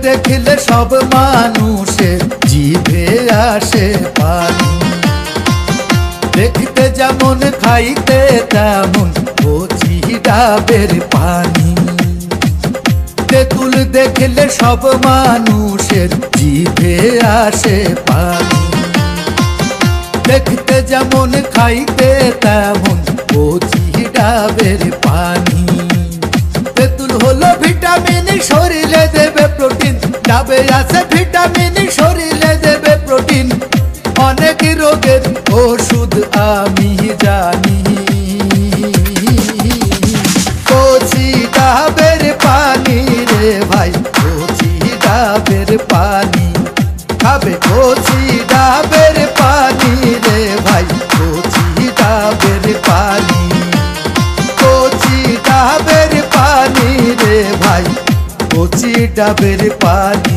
देखले सब मानुषेर जिभे आसे पानी। देखते जेमन खाइते तेमन कचि डाबेर पानी। तेतुल देखले सब मानुषेर जिभे आसे पानी। देखते जेमन खाइते तेमन कचि डाबेर पानी। तेतुल हलो ভিটামিন शरीरे देबे प्रोटीन। डाबे आछे ভিটামিন शरीरे देबे प्रोटीन। अनेक रोगेर ओषुध आमी जानी। कचि डाबेर पानी रे भाई कचि डाबेर पानी। खाबे कचि डाबेर पानी रे भाई कचि डाबेर पानी। कचि डाबेर पानी रे भाई कचि डाबेर पानी।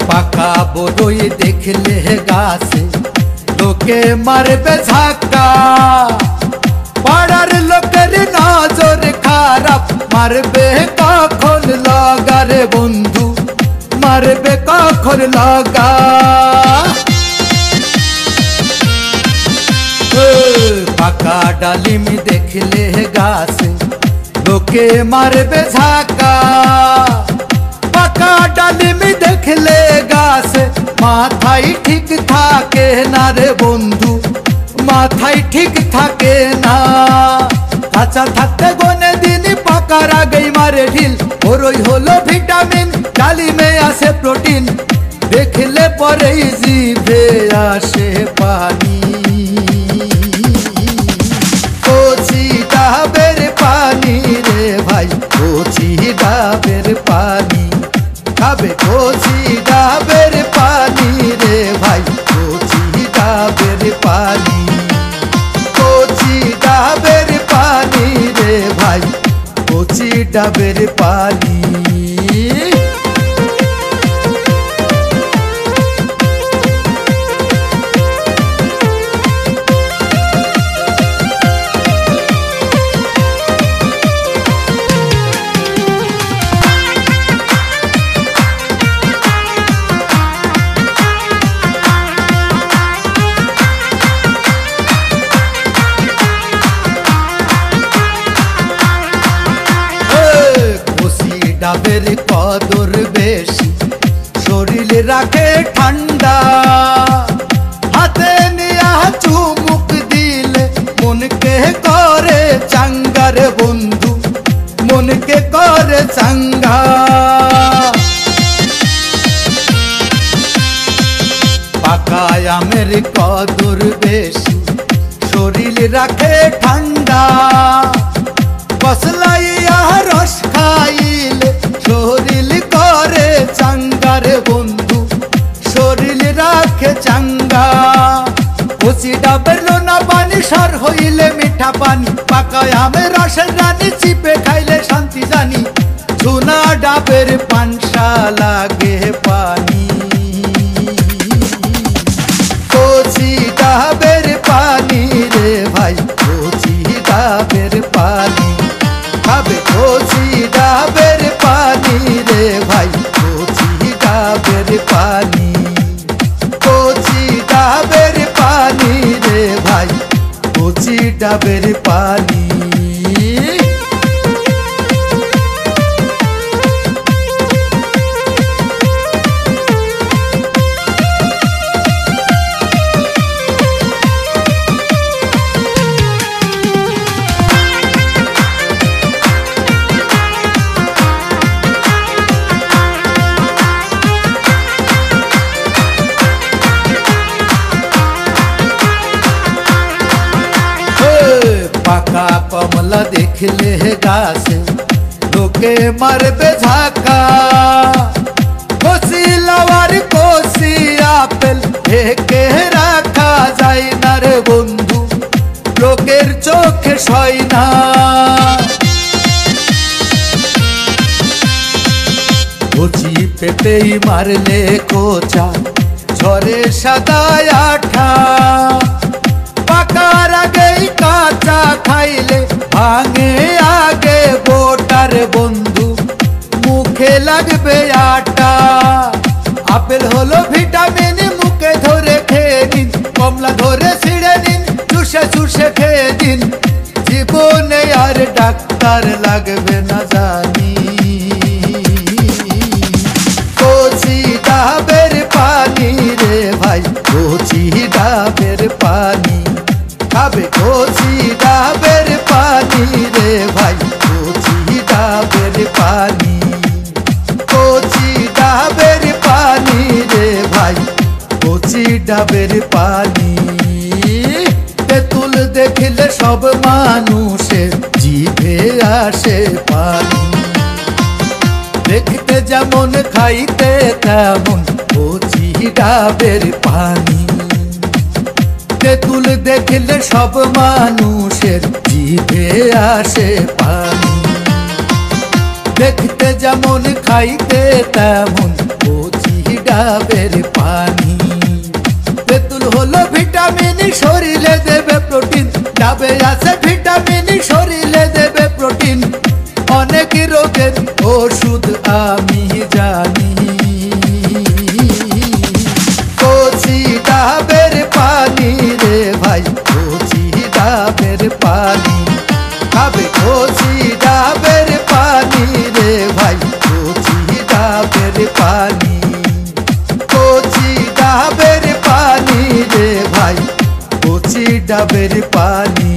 पाका बड़ई देखले गाছে लोके मारबे ঝাঁকা। पाड़ार लोकेर नजर खाराप मारबे कखन लगা रे बंधु मारबे कखन लगা। पाका डालिम देखले गाছে लोके मारबे ঝাঁকা। पाका डालिम देखले गाছে माथाय ठीक थाके ना रे बंधु माथाय ठीक थाके ना। काचा थाकते गोने दिन पाकार आगेई मारे ढिल। बड़ई हलो ভিটামিন डालिमे आछे प्रोटीन। देखले परेई जिभे आसे पानी। कचि डाबेर पानी रे भाई कचि डाबेर पानी। खाबे कचि डाबेर पानी रे भाई कचि डाबेर पानी। कचि डाबेर पानी रे भाई कचि डाबेर पानी। डाबेर कदर बेशी शरीरे राखे ठंडा। हाथे निया चुमुक दिले मन के करे चांगा रे बंधु मन के करे चांगा। पाका आमेर कदर बेशी शरीरे राखे ठंडा। कसलाइया रस खाइले शरीर करे चांगा रे बंधु शरीर राखे चांगा। कचि डाबेर लोना पानी सार हইলে मिठा पानी। पाका आमेर रसेर रानी चिपे खाइले शांति जानी। चूना डाबेर पानसा लागे पानी। कचि डाबेर पानी रे भाई कचि डाबेर पानी। खाबे कचि डाबेर पानी रे भाई कचि डाबेर पानी। कचि डाबेर पानी रे भाई कचि डाबेर पानी। पाका कमला देखले गाছে लोके मारबे ঝাঁকা। कचि लावार ঢেকে রাখা যায় না রে বন্ধু, লোকের চোখে সয় না। কচি পেঁপেই মারলে কোচা ঝরে সাদা আঠা, পাকার আগেই কাঁচা খাইলে ভাঙে আগে বোটার বন্ধু, মুখে লাগবে আটা। আপেল হলো ভিটামিন, মুখে ধরে খেয়ে নিন, কমলা ধরে ছিঁড়ে নিন, চুষে চুষে খেয়ে দিন, জীবনে আর ডাক্তার লাগবে না জানি। কচি ডাবের পানি রে ভাই, কচি ডাবের পানি খাবে, কচি ডাবের পানি রে ভাই, কচি ডাবের পানি, কচি ডাবের পানি রে ভাই, কচি ডাবের পানি। তেঁতুল দেখলে সব মানুষের জিভে আসে পানি, দেখতে যেমন খাইতে তেমন কচি ডাবের পানি। তেঁতুল দেখলে সব মানুষের জিভে আসে পানি, দেখতে যেমন খাইতে তেমন কচি ডাবের পানি। তেঁতুল হলো ভিটামিন, শরীরে দেবে প্রোটিন, ডাবে আছে ভিটামিন, শরীরে দেবে প্রোটিন, অনেক রোগের ওষুধ আমি জানি। কচি ডাবের পানি রে ভাই, কচি ডাবের পানি খাবে, কচি ডাবের পানি রে ভাই, কচি ডাবের পানি, কচি ডাবের পানি রে ভাই, কচি ডাবের পানি।